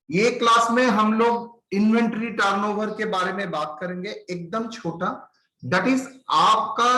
ये क्लास में हम लोग इन्वेंट्री टर्नओवर के बारे में बात करेंगे, एकदम छोटा। दैट इज आपका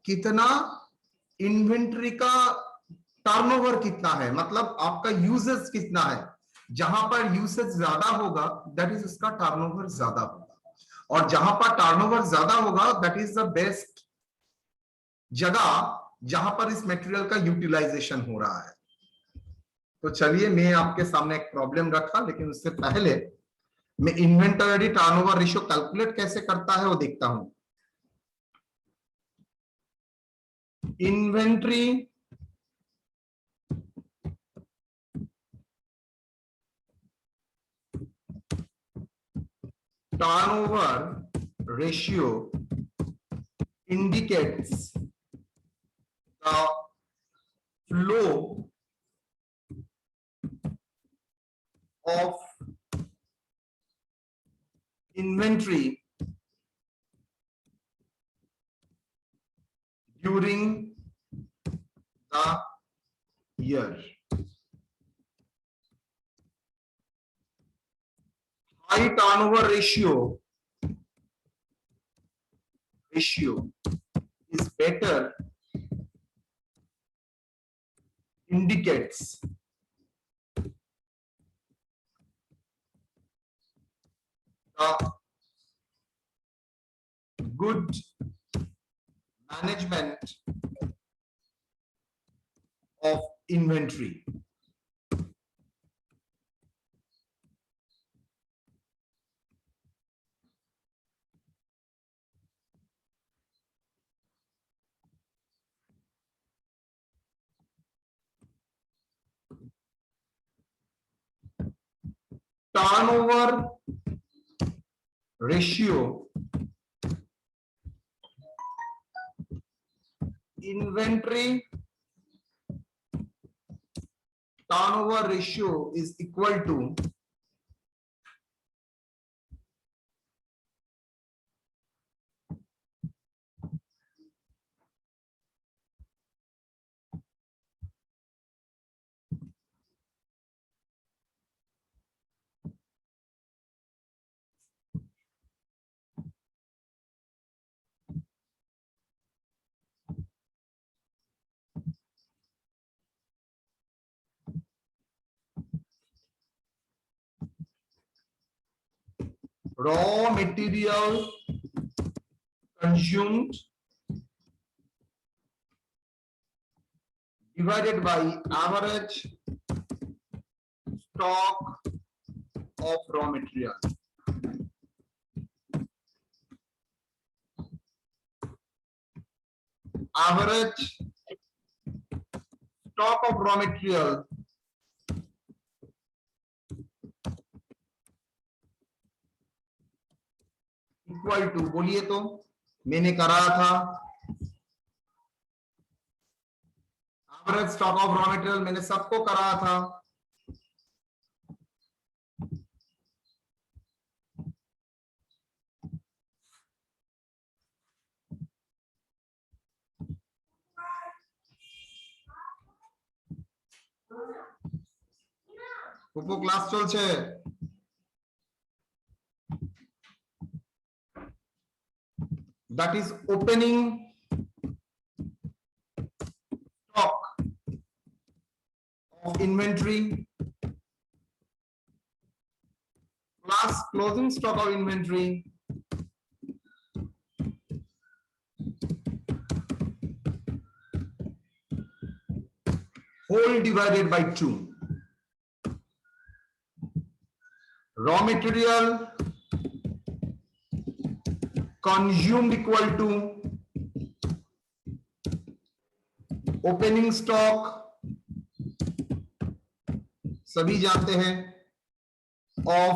कितना इन्वेंट्री का टर्नओवर कितना है, मतलब आपका यूजेस कितना है। जहां पर यूसेज ज्यादा होगा दैट इज उसका टर्नओवर ज्यादा होगा, और जहां पर टर्नओवर ज्यादा होगा दैट इज द बेस्ट जगह जहां पर इस मटेरियल का यूटिलाइजेशन हो रहा है। तो चलिए, मैं आपके सामने एक प्रॉब्लम रखा, लेकिन उससे पहले मैं इन्वेंटरी टर्नओवर रेशियो कैलकुलेट कैसे करता है वो देखता हूं। Inventory turnover ratio indicates the flow of inventory during the year. High turnover ratio is better, indicates the good management of inventory. Turnover ratio, inventory turnover ratio is equal to raw material consumed divided by average stock of raw material. Average stock of raw material equal to, बोलिए तो, मैंने करा था average stock of raw material, मैंने सबको करा था। Pupu class চলছে। That is opening stock of inventory plus closing stock of inventory whole divided by 2. Raw material consumed equal to opening stock, सभी जानते हैं, of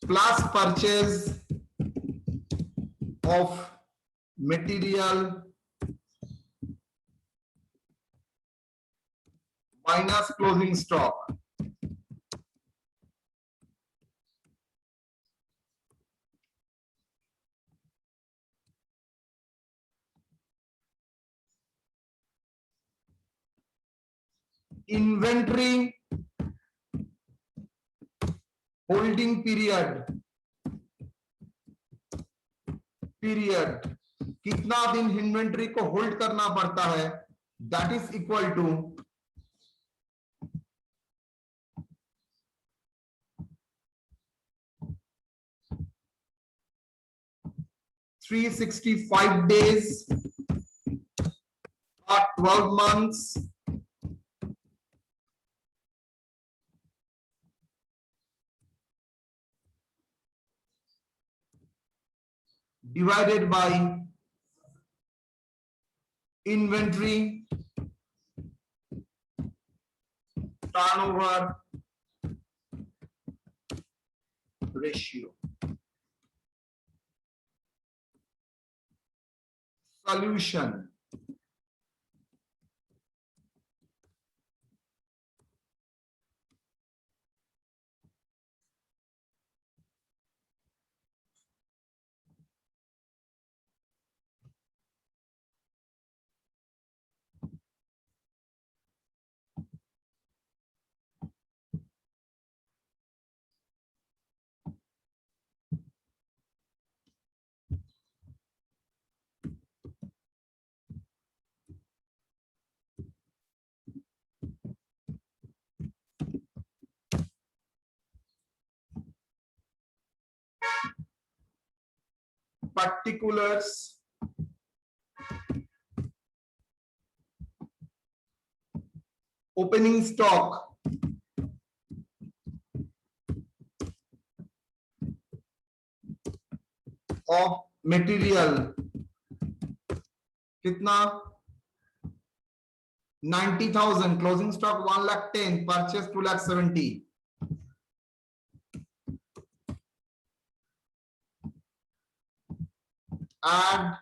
plus purchase of material minus closing stock. Inventory holding period कितना दिन inventory को hold करना पड़ता है, that is equal to 365 days or 12 months divided by inventory turnover ratio. Solution. Particulars opening stock of material कितना 90,000, closing stock 1,10,000, purchase 2,70,000. Add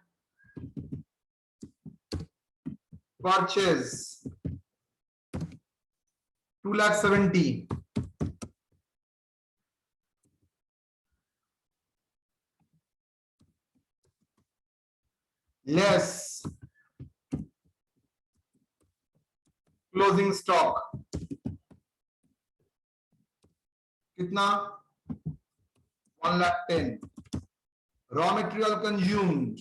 purchase 2,70,000 less closing stock कितना 1,10,000. Raw material consumed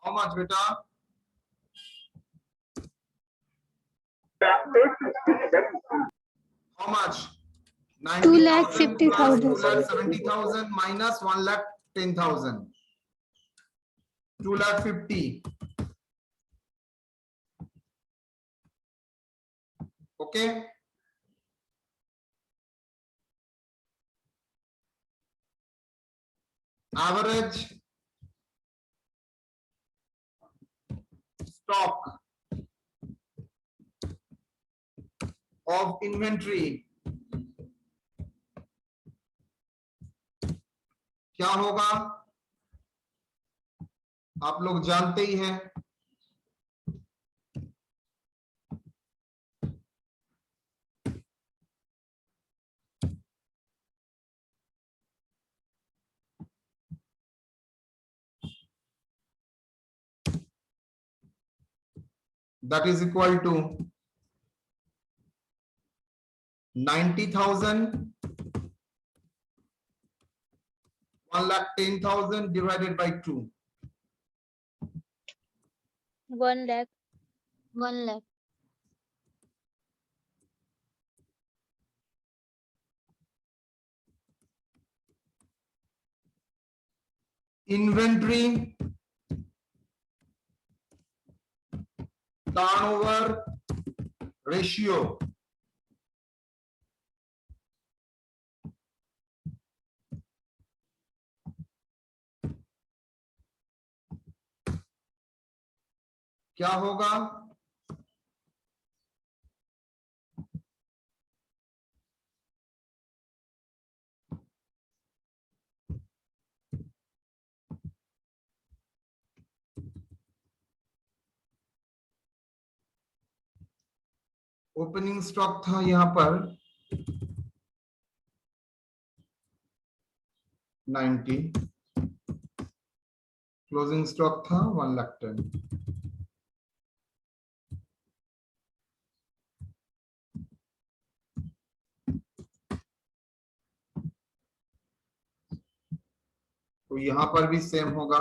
how much beta? How much? 2,50,000. 2,70,000 minus 1,10,000. 2,50,000. Okay. Average stock of inventory क्या होगा आप लोग जानते ही हैं, that is equal to 90,000 1,10,000 divided by 2. 1 lakh. 1 lakh. Inventory turnover ratio क्या होगा? Opening stock था यहां पर 90, क्लोजिंग स्टॉक था 1,10,000. यहां पर भी सेम होगा।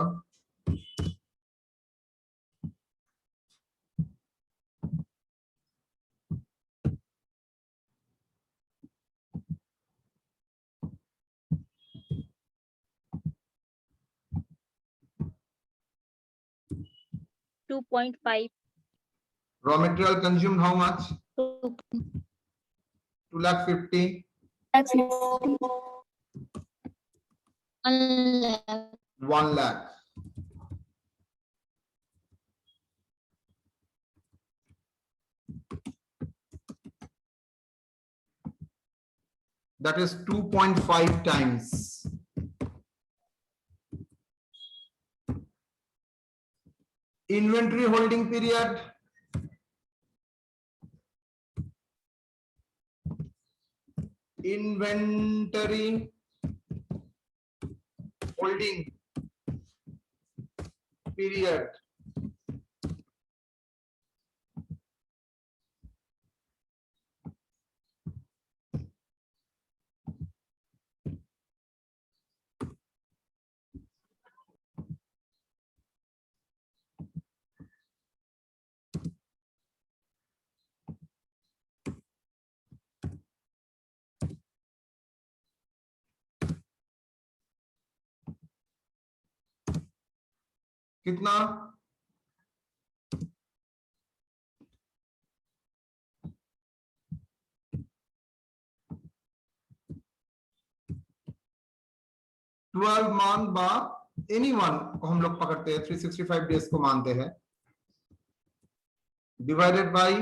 Two point 5 raw material consumed how much? 2,50,000। 1 lakh। That is 2.5 times. Inventory holding period. Inventory holding period. कितना? ट्वेल्व मंथ बा एनी वन को हम लोग पकड़ते हैं, 365 डेज को मानते हैं, डिवाइडेड बाई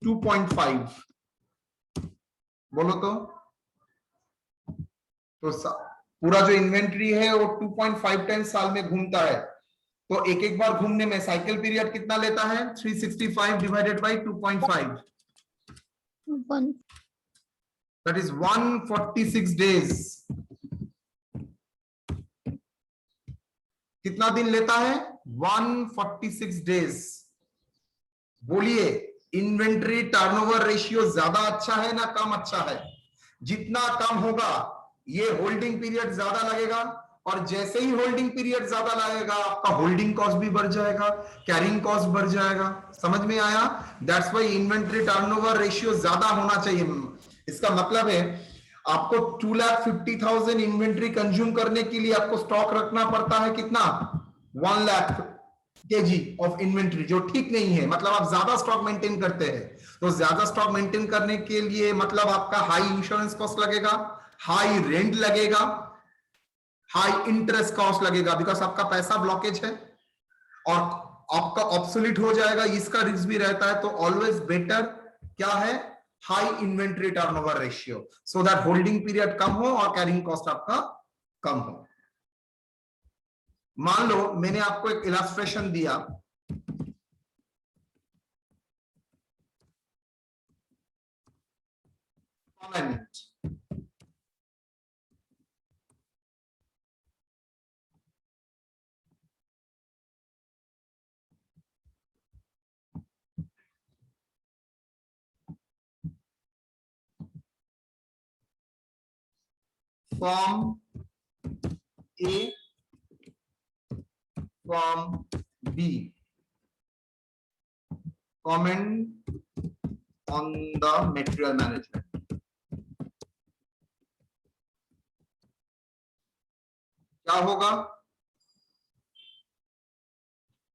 2.5। बोलो तो पूरा जो इन्वेंट्री है वो 2.5 टाइम्स साल में घूमता है, तो एक एक बार घूमने में साइकिल पीरियड कितना लेता है? 365 divided by 2.5, that is 146 days. कितना दिन लेता है? 146 डेज। बोलिए इन्वेंट्री टर्नओवर रेशियो ज्यादा अच्छा है ना कम अच्छा है? जितना कम होगा ये होल्डिंग पीरियड ज्यादा लगेगा, और जैसे ही होल्डिंग पीरियड ज्यादा लगेगा आपका होल्डिंग कॉस्ट भी बढ़ जाएगा, कैरिंग कॉस्ट बढ़ जाएगा। समझ में आया? That's why inventory turnover ratio ज्यादा होना चाहिए। इसका मतलब है आपको 2,50,000 इन्वेंट्री कंज्यूम करने के लिए आपको स्टॉक रखना पड़ता है कितना? 1 लाख केजी ऑफ इन्वेंट्री, जो ठीक नहीं है। मतलब आप ज्यादा स्टॉक मेंटेन करते हैं, तो ज्यादा स्टॉक मेंटेन करने के लिए मतलब आपका हाई इंश्योरेंस कॉस्ट लगेगा, हाई रेंट लगेगा, हाई इंटरेस्ट कॉस्ट लगेगा, बिकॉज आपका पैसा ब्लॉकेज है और आपका ऑब्सोलीट हो जाएगा, इसका रिस्क भी रहता है। तो ऑलवेज बेटर क्या है? High inventory turnover ratio, so that holding period कम हो और कैरिंग कॉस्ट आपका कम हो। मान लो मैंने आपको एक इलस्ट्रेशन दिया, form A, form B, comment on the material management। क्या होगा?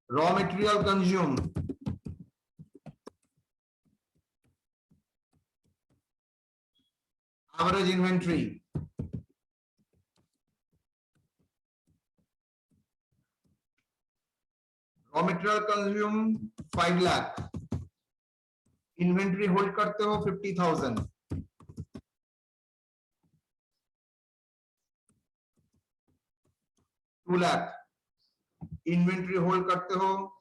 Raw material consume, average inventory, raw material consume 5 lakh, inventory hold करते हो 50,000, 2 लाख, इन्वेंट्री होल्ड करते हो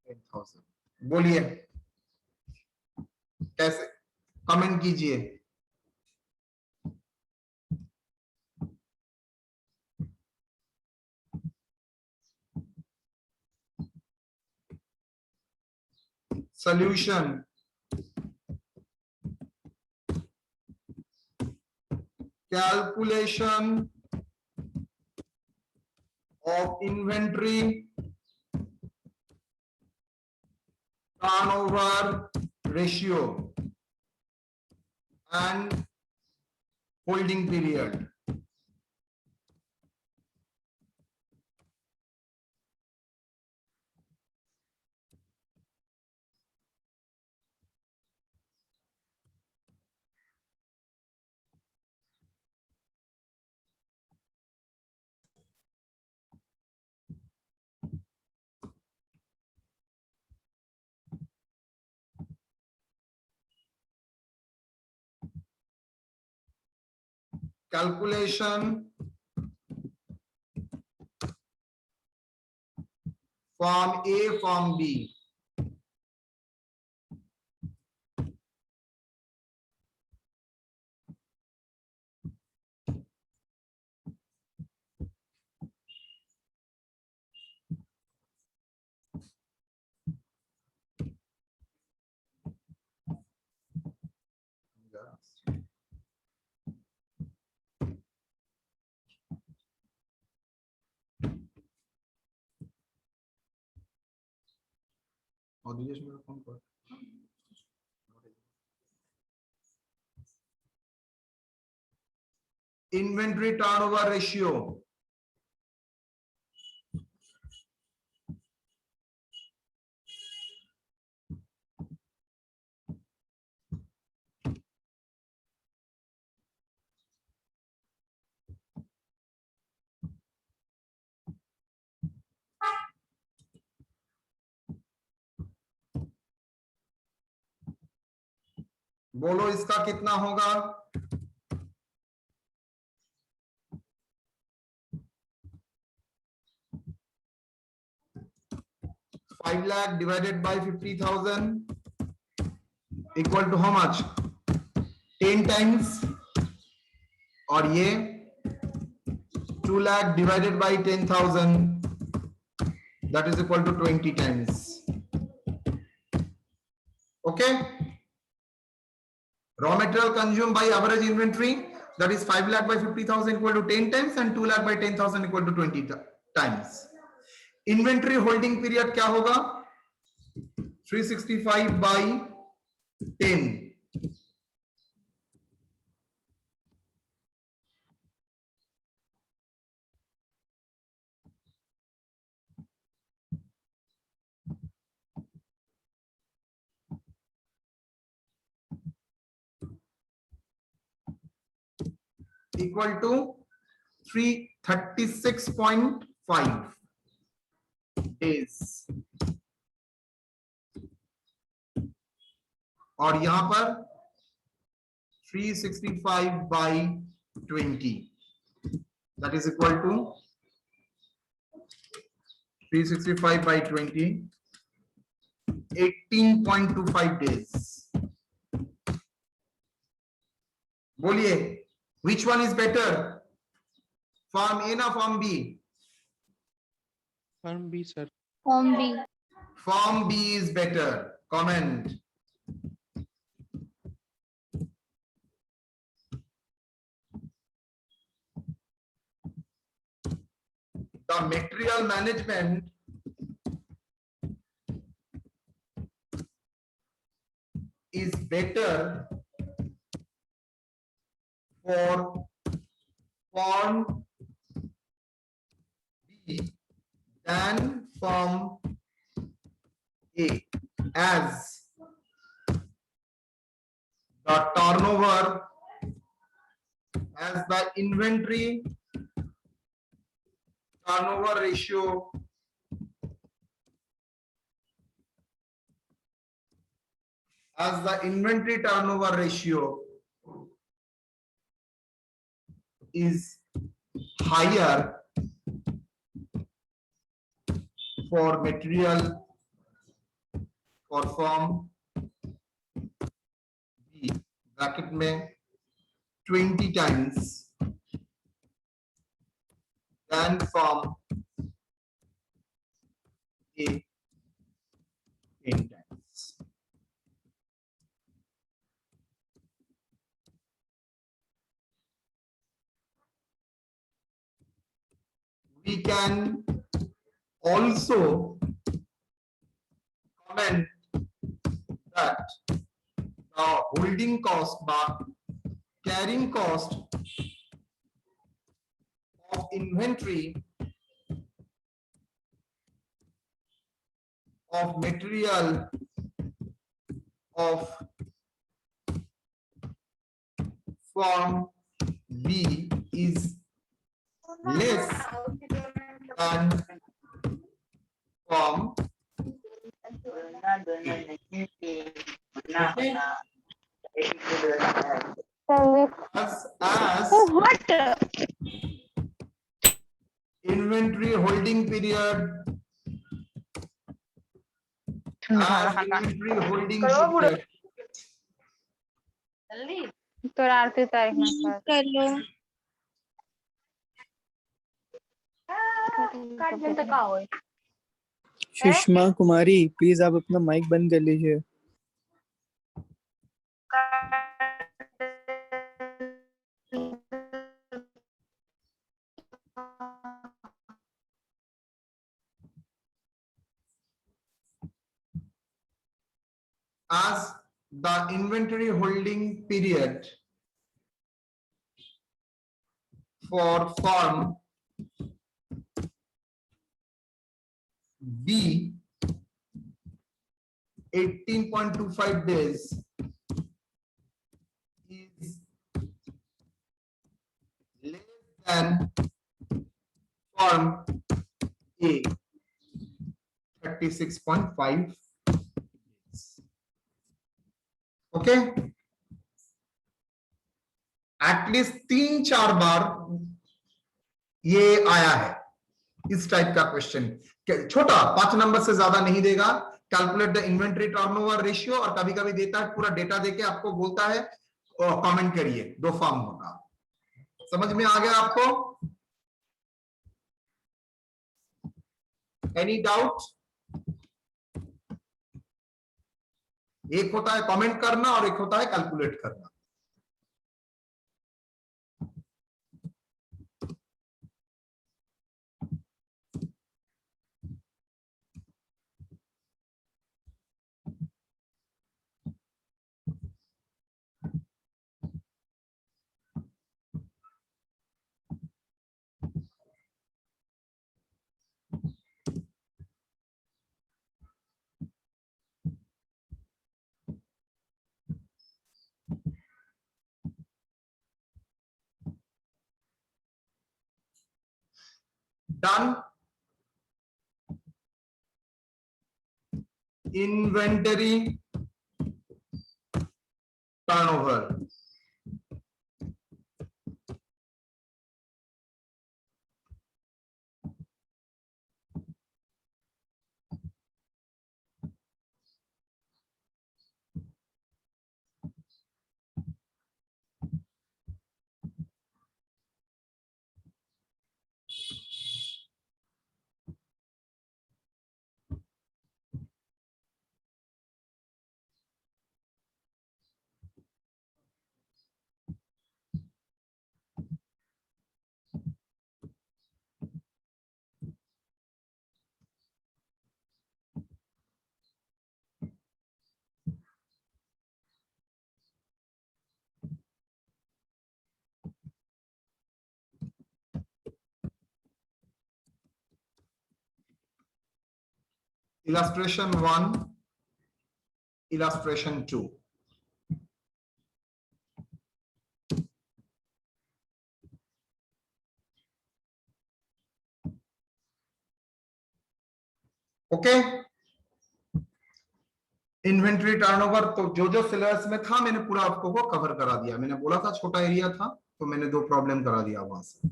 10,000। बोलिए कैसे? कमेंट कीजिए। Solution calculation of inventory turnover ratio and holding period. Calculation Form A, Form B. और दिनेश मेरा फोन पर inventory turnover ratio. बोलो इसका कितना होगा? 5 lakh divided by 50,000 equal to how much? 10 times. और ये 2 lakh divided by 10,000, that is equal to 20 times. Okay. Raw material consumed by average inventory, that is 5 lakh by 50,000 equal to 10 times and 2 lakh by 10,000 equal to 20 times. Inventory holding period क्या होगा? 365 by 10. Equal to 336.5 days. और यहां पर 365 by 20, that is equal to 365 by 20, 18.25 days. बोलिए, which one is better? Form A ना Form B? Form B, sir. Form B. Form B is better. Comment. The material management is better for Form B than Form A, as the turnover, as the inventory turnover ratio is higher for material for Form B, bracket में 20 times than Form A, 10 times. we can also comment that the holding cost বা carrying cost of inventory of material of form B is less than form as What? inventory holding period तोरा आरती तारीख में कर लो काट दिन तक का होए सुषमा कुमारी प्लीज आप अपना माइक बंद कर लीजिए। as the inventory holding period for firm B 18.25 days is less than firm A 36.5 days. Okay, at least 3-4 बार ये आया है इस टाइप का क्वेश्चन। छोटा 5 नंबर से ज्यादा नहीं देगा। Calculate the inventory turnover ratio, और कभी कभी देता है पूरा डेटा देके आपको बोलता है कमेंट करिए, 2 फॉर्म होगा। समझ में आ गया आपको? Any doubt? एक होता है कमेंट करना और एक होता है कैलकुलेट करना। Done. Inventory turnover. Illustration 1, illustration 2. Okay, inventory turnover तो जो जो सिलेबस में था मैंने पूरा आपको को कवर करा दिया। मैंने बोला था छोटा एरिया था तो मैंने 2 प्रॉब्लम करा दिया वहां से।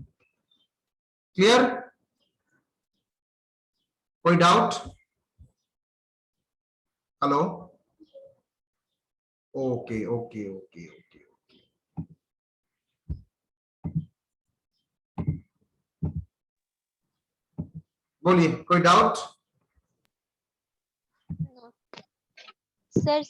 क्लियर? कोई doubt? Hello? Okay okay okay okay बोलिए, कोई डाउट? सर